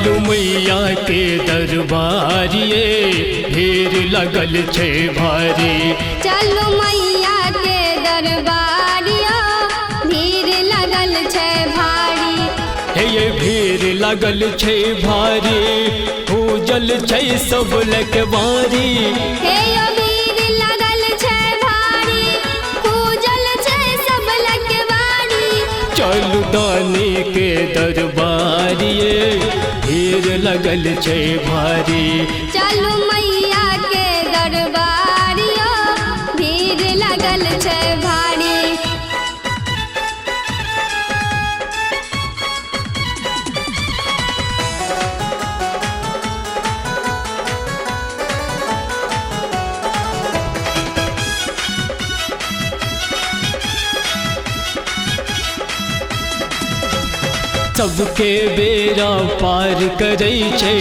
चलू मैया के दरबारिये भीड़ लगल छे भारी। चलू मैया के दरबारिया भीड़ लगल छे भारी। हे ये भीड़ लगल छे भारी पूजल छे सब लकवारी। हे यो भीड़ लगल छे भारी पूजल छे सब लकवारी। चलू दानी के दरबारिये भीड़ लगल छे भारी। चलू मैया के दरबारिया भीड़ लगल छे भारी। सबके बेरा पार करे छे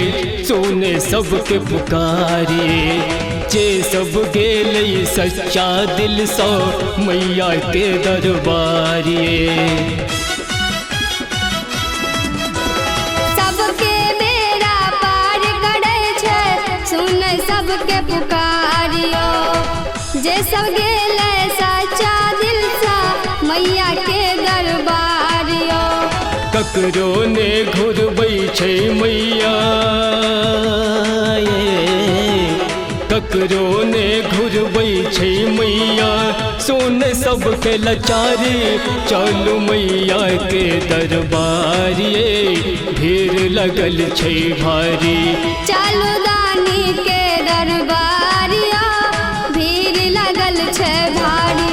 सोने सबके पुकारिए। जे सब गेले सच्चा दिल सो मैया के दरबारिए। सबके बेरा पार करे छे सुन सबके पुकारियो। जे सब गेले सच्चा दिल सा मैया के दरबारियो। ककरो ने घुरबै छे मैया ककरो ने घुरबै छे मैया सोने सबके लाचारी। चलू मैया के दरबारिये भीड़ लगल छे भारी। चलू दानी के दरबारिया भीड़ लगल छे भारी।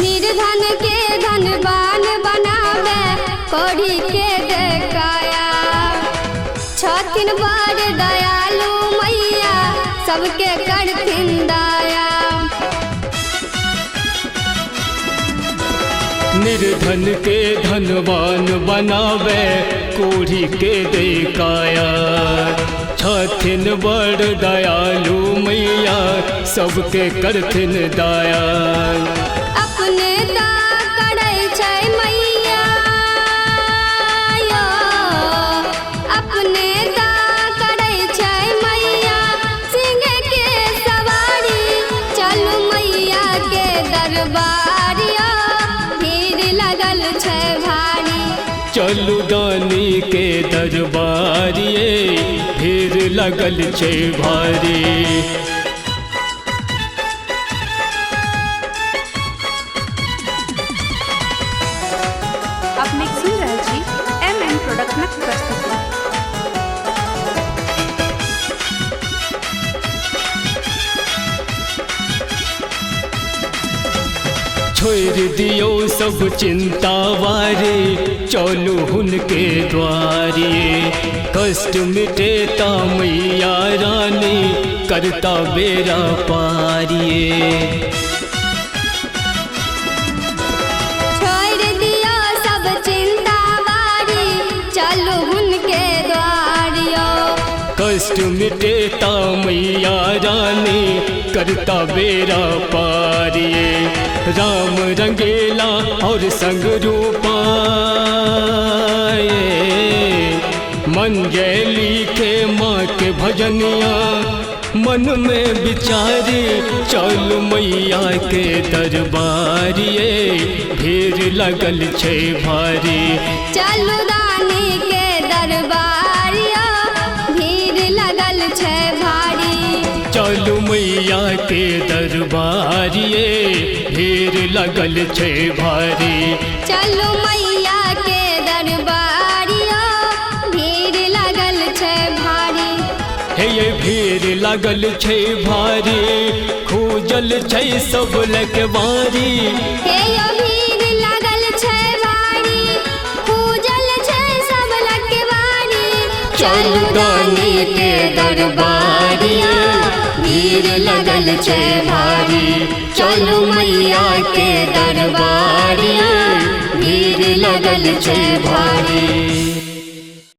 निर्धन के धनवान बनावे कोढ़ी के देखाया। छथिन बड़ दयालु मैया सबके करथिन दया। निर्धन के धनवान बनावे कोढ़ी के देखाया। छथिन बड़ दयालु मैया सबके करथिन दया। अपने दा करै छै मैया यो। अपने दा करै छै मैया सिंह के सवारी। चलू मैया के दरबारिया भीड़ लगल छै भारी। चलू दानी के दरबारिये भीड़ लगल छे भारी। अपने सुन रहल छी MM प्रोडक्शनक प्रस्तुति। छोड़ दियो सब चिंता वारे चलू हुनके द्वारिये। कष्ट मिटेता मैया रानी करता बेरा पारिये। छोड़ दियो सब चिंता वारी चलू हुनके द्वारियो। कष्ट मिटेता मैया रानी करता बेरा पारिये। राम रंगेला और संग रूपा मन जय लिखे माँ के भजनिया मन में विचारी। चल मैया के दरबारिये भीड़ लगल छे भारी। चलू दानी के दरबारिया भीड़ लगल छे भारी। चलू मैया के दरबारिये भीड़ लगल छे भारी। चलू मैया के दरबारिया भीड़ लगल छे भारी। हे ये भीड़ लगल छे भारी खूजल छे सब लकवारी। हे यो भीड़ लगल छे भारी खूजल छे सब लकवारी। चलू दानी के दरबारिया भीड़ लगल छै भारी, चलू मैया के दरबार, भीड़ लगल छै भारी।